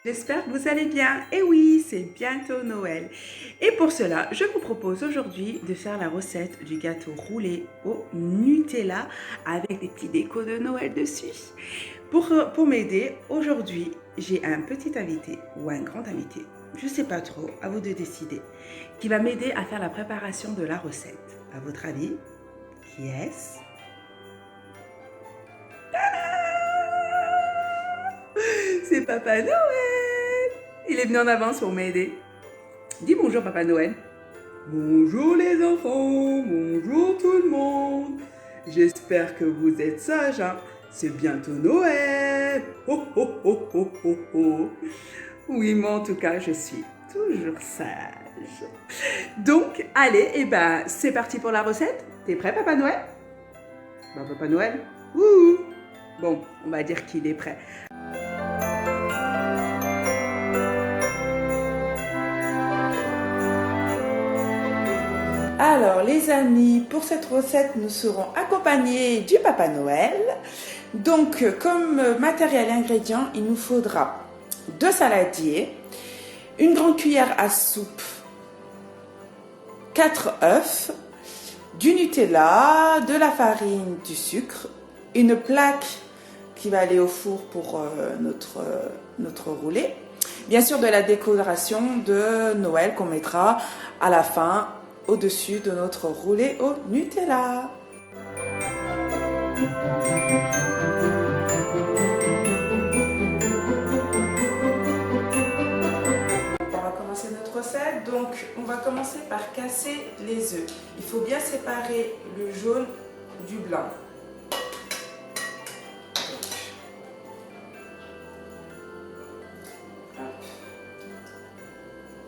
J'espère que vous allez bien. Et oui, c'est bientôt Noël. Et pour cela, je vous propose aujourd'hui de faire la recette du gâteau roulé au Nutella avec des petits décos de Noël dessus. Pour m'aider, aujourd'hui, j'ai un petit invité ou un grand invité, je ne sais pas trop, à vous de décider, qui va m'aider à faire la préparation de la recette. À votre avis, qui est-ce? C'est Papa Noël. Il est venu en avance pour m'aider. Dis bonjour Papa Noël. Bonjour les enfants, bonjour tout le monde. J'espère que vous êtes sages, hein. C'est bientôt Noël. Oh, oh, oh, oh, oh, oh. Oui, mais en tout cas, je suis toujours sage. Donc, allez, c'est parti pour la recette. T'es prêt, Papa Noël? Bah, Papa Noël? Ouh. Bon, on va dire qu'il est prêt. Alors les amis, pour cette recette, nous serons accompagnés du Papa Noël. Donc comme matériel ingrédient, il nous faudra 2 saladiers, une grande cuillère à soupe, 4 œufs, du Nutella, de la farine, du sucre, une plaque qui va aller au four pour notre roulé. Bien sûr de la décoration de Noël qu'on mettra à la fin au-dessus de notre roulé au Nutella. On va commencer notre recette, donc on va commencer par casser les œufs. Il faut bien séparer le jaune du blanc.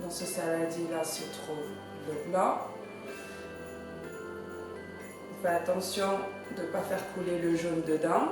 Dans ce saladier-là se trouve le blanc. Faites attention de ne pas faire couler le jaune dedans.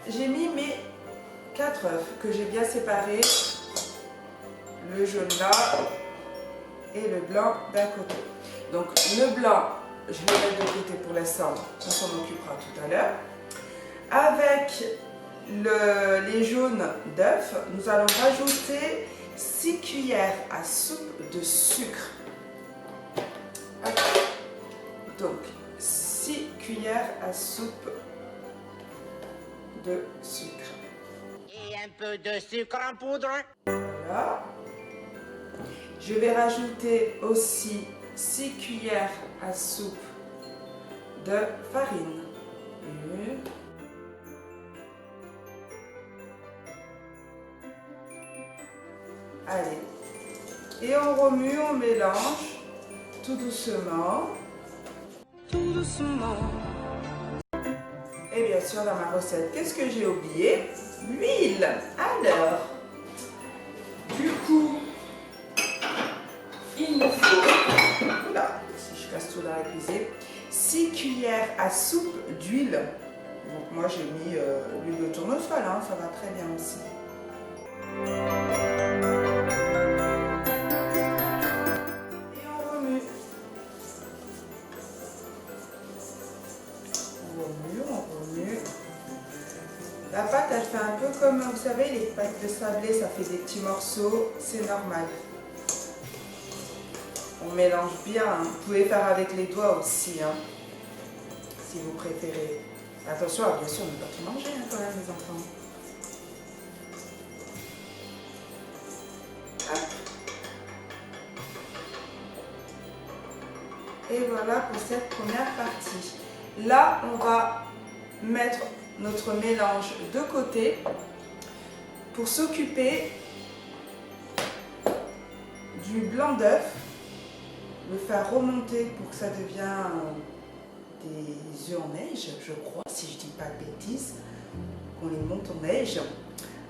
J'ai mis mes 4 œufs que j'ai bien séparés. Le jaune là et le blanc d'un côté. Donc le blanc, je le mets de côté pour l'instant, on s'en occupera tout à l'heure. Avec les jaunes d'œufs, nous allons rajouter 6 cuillères à soupe de sucre. Donc 6 cuillères à soupe de sucre. Et un peu de sucre en poudre. Voilà. Je vais rajouter aussi 6 cuillères à soupe de farine. Allez, et on remue, on mélange tout doucement. Tout doucement. Et bien sûr, dans ma recette, qu'est-ce que j'ai oublié? L'huile. Alors, du coup, il nous faut, oula, si je casse tout dans la cuisine, 6 cuillères à soupe d'huile. Donc moi j'ai mis l'huile de tournesol, hein, ça va très bien aussi. Et on remue. On remue. La pâte, elle fait un peu comme, vous savez, les pâtes de sablé, ça fait des petits morceaux, c'est normal. On mélange bien, hein. Vous pouvez faire avec les doigts aussi, hein, si vous préférez. Attention, bien sûr, ne pas tout manger hein, quand même, les enfants. Hop. Et voilà pour cette première partie. Là, on va mettre notre mélange de côté pour s'occuper du blanc d'œuf. Le faire remonter pour que ça devienne des œufs en neige, je crois, si je ne dis pas de bêtises, qu'on les monte en neige.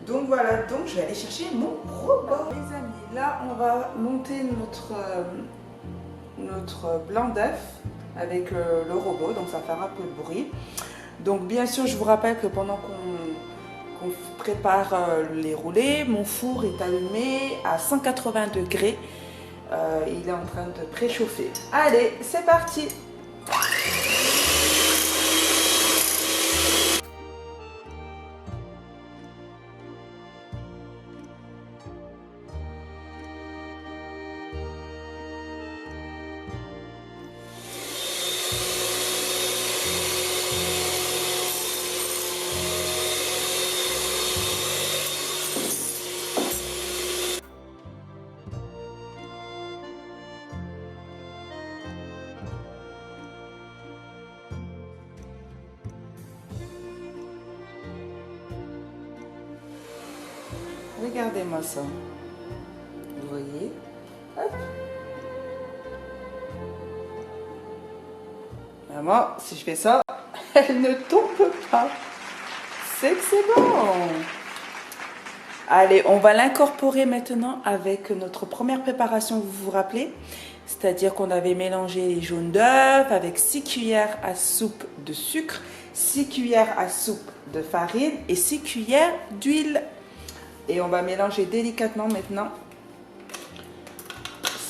Donc voilà, donc je vais aller chercher mon robot. Les amis, là on va monter notre blanc d'œuf avec le robot, donc ça va faire un peu de bruit. Donc bien sûr, je vous rappelle que pendant qu'on prépare les roulés, mon four est allumé à 180 degrés. Il est en train de préchauffer. Allez, c'est parti! Regardez-moi ça. Vous voyez? Hop. Maman, si je fais ça, elle ne tombe pas. C'est que c'est bon. Allez, on va l'incorporer maintenant avec notre première préparation, vous vous rappelez? C'est-à-dire qu'on avait mélangé les jaunes d'œufs avec 6 cuillères à soupe de sucre, 6 cuillères à soupe de farine et 6 cuillères d'huile. Et on va mélanger délicatement maintenant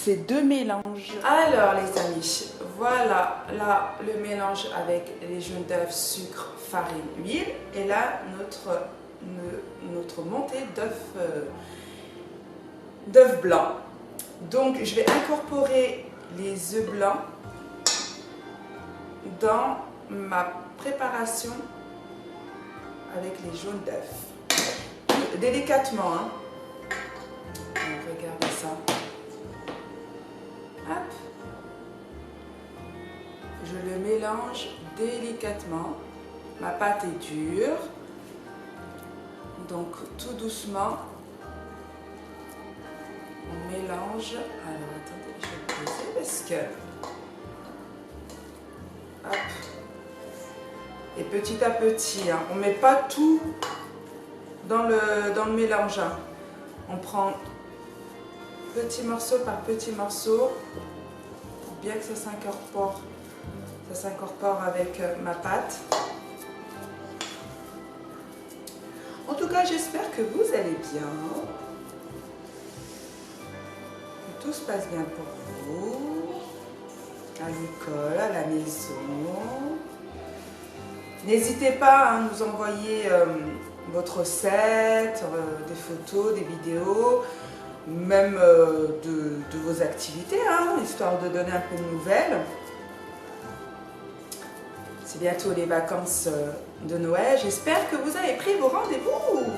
ces deux mélanges. Alors les amis, voilà là le mélange avec les jaunes d'œufs, sucre, farine, huile. Et là notre montée d'œufs blancs. Donc je vais incorporer les œufs blancs dans ma préparation avec les jaunes d'œufs. Délicatement, hein. Donc, regardez ça. Hop. Je le mélange délicatement. Ma pâte est dure. Donc tout doucement, on mélange. Alors attendez, je vais le poser parce que... Hop. Et petit à petit, hein, on ne met pas tout dans le mélange. Hein. On prend petit morceau par petit morceau, pour bien que ça s'incorpore avec ma pâte. En tout cas, j'espère que vous allez bien, que tout se passe bien pour vous, à l'école, à la maison. N'hésitez pas à nous envoyer votre recette, des photos, des vidéos, même de vos activités, hein, histoire de donner un peu de nouvelles. C'est bientôt les vacances de Noël. J'espère que vous avez pris vos rendez-vous.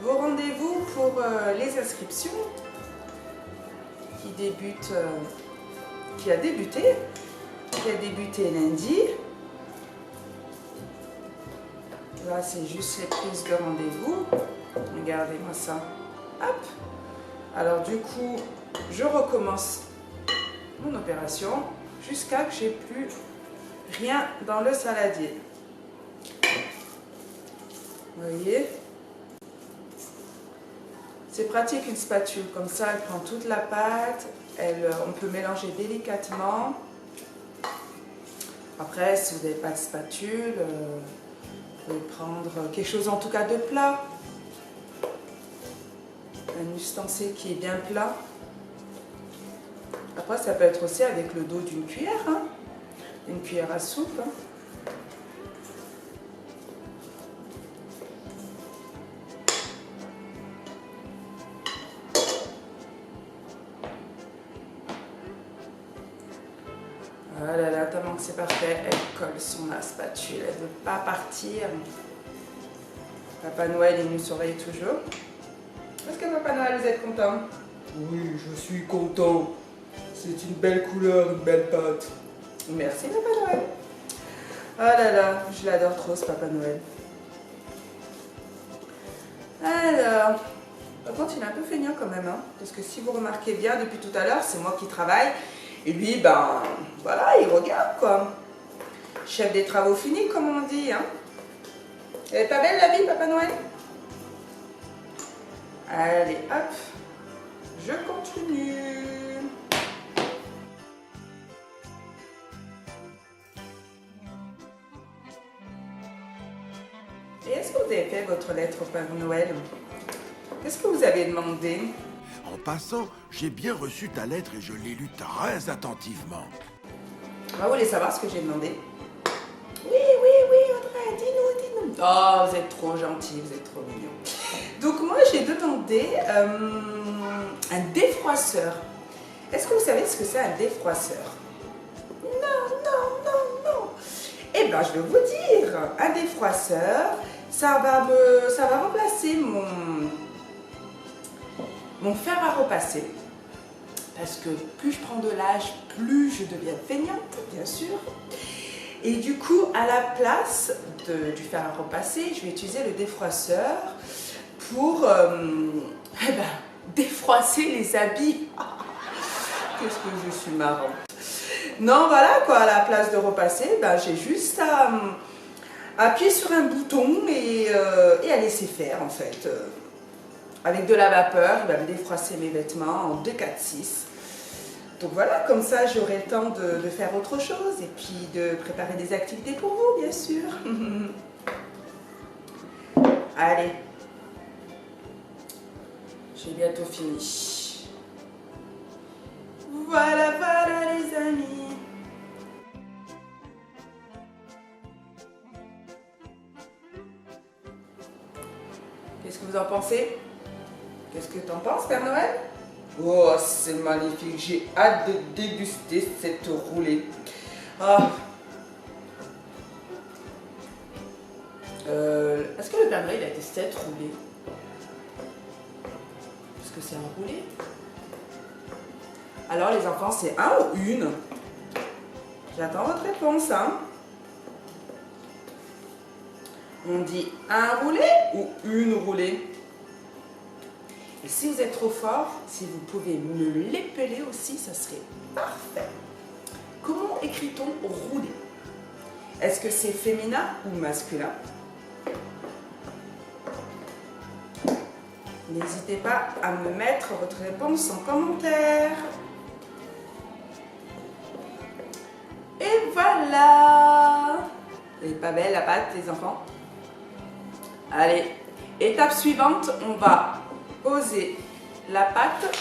Vos rendez-vous pour les inscriptions qui a débuté lundi. Là, c'est juste les prises de rendez-vous. Regardez-moi ça. Hop. Alors du coup, je recommence mon opération jusqu'à que j'ai plus rien dans le saladier. Vous voyez? C'est pratique une spatule, comme ça elle prend toute la pâte, on peut mélanger délicatement. Après, si vous n'avez pas de spatule, vous pouvez prendre quelque chose en tout cas de plat. Un ustensile qui est bien plat. Après, ça peut être aussi avec le dos d'une cuillère, hein. Une cuillère à soupe. Hein. Ah là là, tellement que c'est parfait, elle colle sur la spatule, elle ne veut pas partir. Papa Noël, il nous surveille toujours. Est-ce que Papa Noël, vous êtes content? Oui, je suis content. C'est une belle couleur, une belle pâte. Merci Papa Noël. Oh là là, je l'adore trop ce Papa Noël. Alors, par contre il est un peu feignant quand même, hein, parce que si vous remarquez bien depuis tout à l'heure, c'est moi qui travaille. Et lui, ben voilà, il regarde quoi. Chef des travaux finis, comme on dit. Hein. Elle est pas belle la vie, Papa Noël? Allez, hop, je continue. Et est-ce que vous avez fait votre lettre au Père Noël? Qu'est-ce que vous avez demandé? En passant, j'ai bien reçu ta lettre et je l'ai lue très attentivement. Vous voulez savoir ce que j'ai demandé? Oui, Audrey, dis-nous. Oh, vous êtes trop gentil, vous êtes trop mignon. Donc moi, j'ai demandé un défroisseur. Est-ce que vous savez ce que c'est un défroisseur? Non. Eh bien, je vais vous dire. Un défroisseur, ça va remplacer mon fer à repasser. Parce que plus je prends de l'âge, plus je deviens feignante, bien sûr. Et du coup, à la place du fer à repasser, je vais utiliser le défroisseur pour défroisser les habits. Qu'est-ce que je suis marrante. Non, voilà quoi, à la place de repasser, j'ai juste à appuyer sur un bouton et à laisser faire en fait. Avec de la vapeur, il va me défroisser mes vêtements en 2, 4, 6. Donc voilà, comme ça j'aurai le temps de faire autre chose et puis de préparer des activités pour vous, bien sûr. Allez, j'ai bientôt fini. Voilà, voilà les amis. Qu'est-ce que vous en pensez? Qu'est-ce que t'en penses, Père Noël? Oh, c'est magnifique. J'ai hâte de déguster cette roulée. Ah. Est-ce que le Père Noël a testé cette roulée? Est-ce que c'est un roulé? Alors, les enfants, c'est un ou une? J'attends votre réponse, hein. On dit un roulé ou une roulée? Et si vous êtes trop fort, si vous pouvez me l'épeler aussi, ça serait parfait. Comment écrit-on roulé? Est-ce que c'est féminin ou masculin? N'hésitez pas à me mettre votre réponse en commentaire. Et voilà! Elle est pas belle la pâte, les enfants? Allez, étape suivante, on va poser la pâte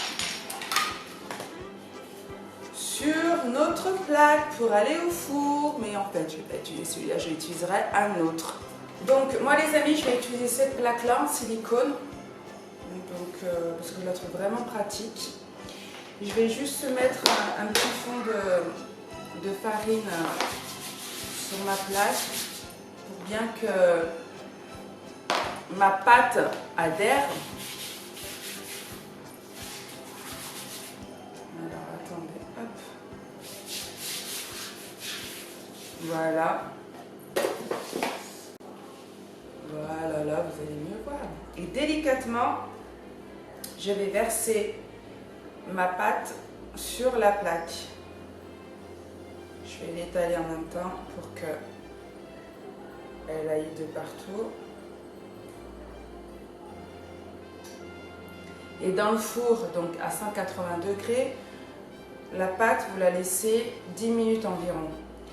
sur notre plaque pour aller au four. Mais en fait, je ne vais pas utiliser celui-là, j'utiliserai un autre. Donc, moi les amis, je vais utiliser cette plaque-là en silicone. Donc, parce que je la trouve vraiment pratique. Je vais juste mettre un petit fond de farine sur ma plaque pour bien que ma pâte adhère. Alors attendez, hop. Voilà. Voilà, là vous allez mieux voir. Et délicatement, je vais verser ma pâte sur la plaque. Je vais l'étaler en même temps pour que elle aille de partout. Et dans le four, donc à 180 degrés, la pâte, vous la laissez 10 minutes environ.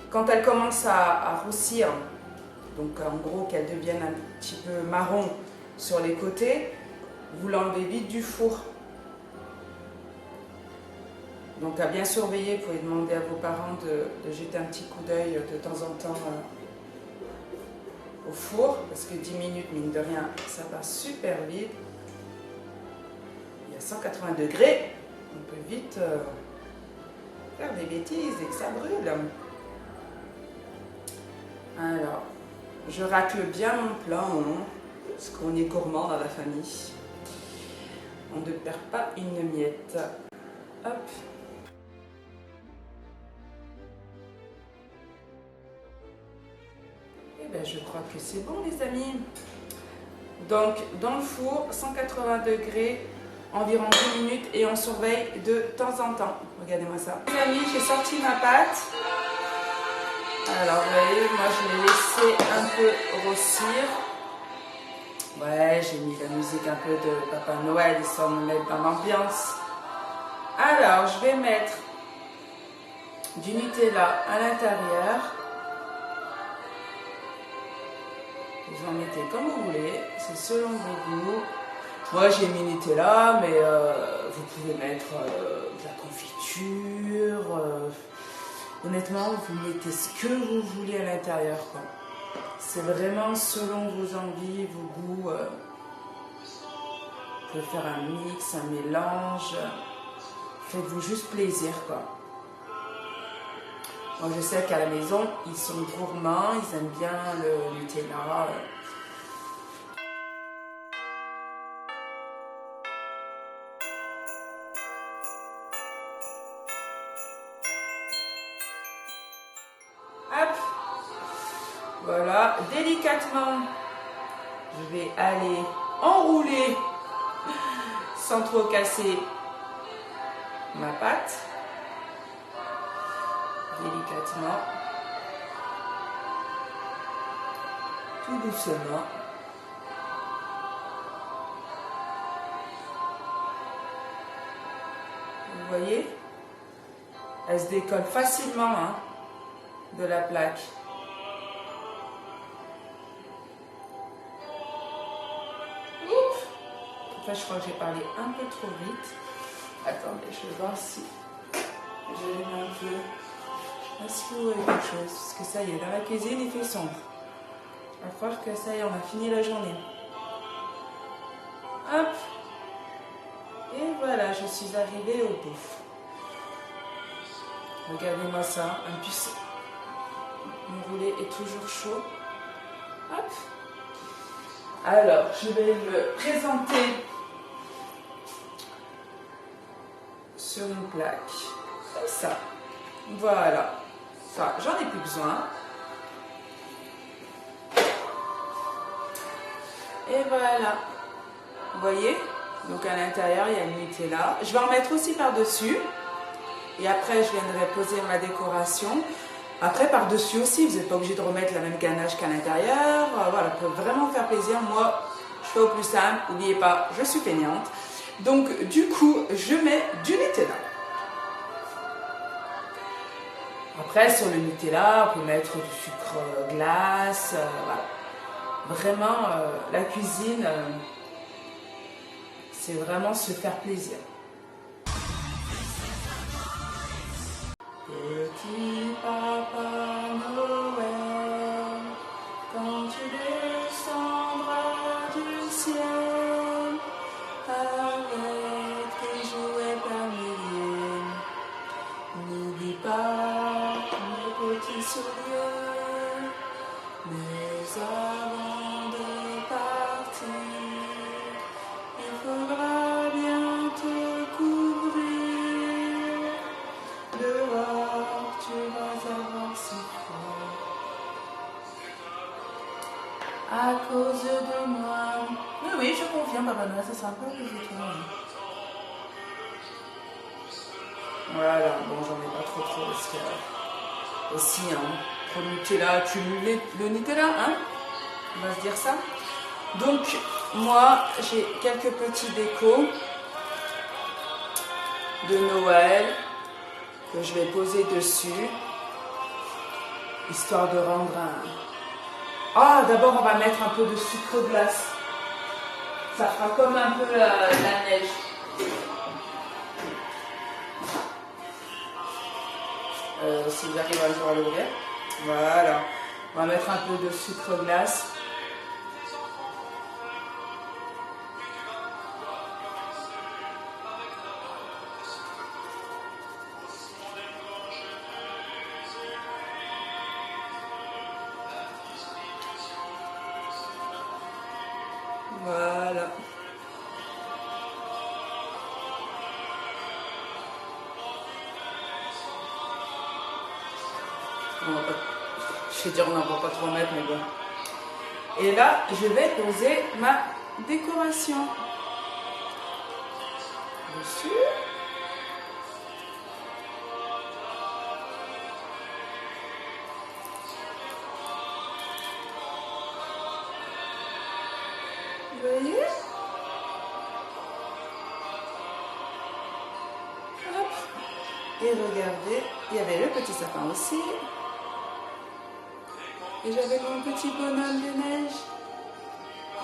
Quand elle commence à roussir, donc en gros qu'elle devienne un petit peu marron sur les côtés, vous l'enlevez vite du four. Donc à bien surveiller, vous pouvez demander à vos parents de jeter un petit coup d'œil de temps en temps au four, parce que 10 minutes, mine de rien, ça va super vite. Et à 180 degrés, on peut vite faire des bêtises et que ça brûle. Alors, je racle bien mon plat, hein, parce qu'on est gourmand dans la famille. On ne perd pas une miette. Hop. Et bien, je crois que c'est bon, les amis. Donc, dans le four, 180 degrés, environ 10 minutes, et on surveille de temps en temps. Regardez-moi ça. Les amis, j'ai sorti ma pâte. Alors, vous voyez, moi, je l'ai laissé un peu grossir. Ouais, j'ai mis la musique un peu de Papa Noël, histoire de me mettre dans l'ambiance. Alors, je vais mettre du Nutella à l'intérieur. Vous en mettez comme vous voulez, c'est selon vos goûts. Moi, j'ai mis Nutella, mais vous pouvez mettre de la confiture. Honnêtement, vous mettez ce que vous voulez à l'intérieur, quoi. C'est vraiment selon vos envies, vos goûts. Vous pouvez faire un mix, un mélange. Faites-vous juste plaisir, quoi. Moi, je sais qu'à la maison, ils sont gourmands, ils aiment bien le Nutella. Hop, voilà, délicatement, je vais aller enrouler sans trop casser ma pâte. Délicatement. Tout doucement. Vous voyez? Elle se décolle facilement hein, de la plaque. Ouf! En fait, je crois que j'ai parlé un peu trop vite. Attendez, je vais voir si j'allume un peu. Est-ce que vous voyez quelque chose? Parce que ça y est, dans la cuisine, il fait sombre. On va croire que ça y est, on a fini la journée. Hop! Et voilà, je suis arrivée au bout. Regardez-moi ça, en plus, mon roulet est toujours chaud. Hop! Alors, je vais le présenter sur une plaque, comme ça. Voilà. Ça, j'en ai plus besoin. Et voilà. Vous voyez? Donc à l'intérieur, il y a une Nutella. Je vais en mettre aussi par-dessus. Et après, je viendrai poser ma décoration. Après, par-dessus aussi, vous n'êtes pas obligé de remettre la même ganache qu'à l'intérieur. Voilà, pour vraiment faire plaisir. Moi, je fais au plus simple. N'oubliez pas, je suis fainéante. Donc, du coup, je mets du Nutella. Après, sur le Nutella, on peut mettre du sucre glace. Voilà. Vraiment, la cuisine, c'est vraiment se faire plaisir. Petit Papa Noël, quand tu descendras du ciel avec tes jouets par milliers, n'oublie pas mes petits souliers, mais avant de partir, il faudra bien te couvrir. Dehors, tu vas avoir si froid à cause de moi. Oui, oui, je confirme, Papa Noël, ça sera un peu plus de toi. Voilà, bon, j'en ai pas trop parce que aussi, hein, trop de Nutella, accumuler le Nutella, hein, on va se dire ça. Donc, moi, j'ai quelques petits décos de Noël que je vais poser dessus, histoire de rendre un... Ah, d'abord on va mettre un peu de sucre glace. Ça fera comme un peu la neige. Si j'arrive un jour à l'ouvrir. Voilà. On va mettre un peu de sucre glace. Voilà. Je vais dire on n'en va pas trop mettre, mais bon. Et là, je vais poser ma décoration dessus. Vous voyez? Hop. Et regardez, il y avait le petit sapin aussi. Et j'avais mon petit bonhomme de neige.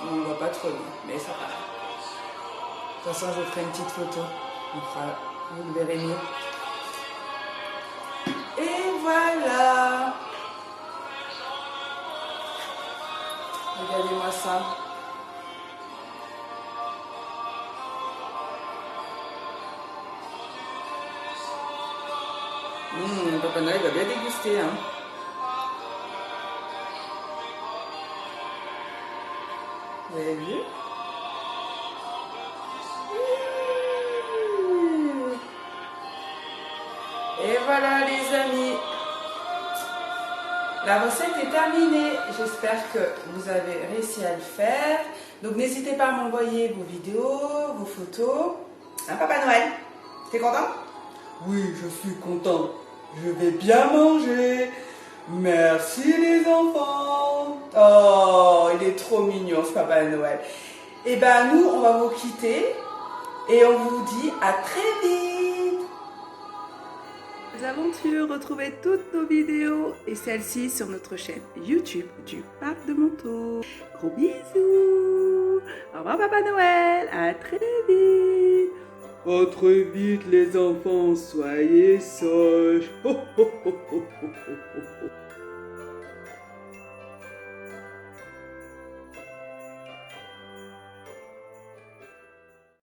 On ne voit pas trop bien, mais ça va. De toute façon, je ferai une petite photo. Vous le verrez mieux. Et voilà. Regardez-moi ça. Papa Noël va bien déguster, hein. Vous avez vu? Et voilà les amis. La recette est terminée. J'espère que vous avez réussi à le faire. Donc n'hésitez pas à m'envoyer vos vidéos, vos photos. Hein, Papa Noël? T'es content? Oui, je suis content. Je vais bien manger. Merci les enfants. Oh, il est trop mignon ce Papa Noël. Et ben nous, on va vous quitter et on vous dit à très vite. Les aventures, retrouvez toutes nos vidéos et celles-ci sur notre chaîne YouTube du Parc de Montaut. Gros bisous. Au revoir Papa Noël, à très vite. À très vite les enfants, soyez sages. Ho, ho, ho, ho, ho, ho, ho.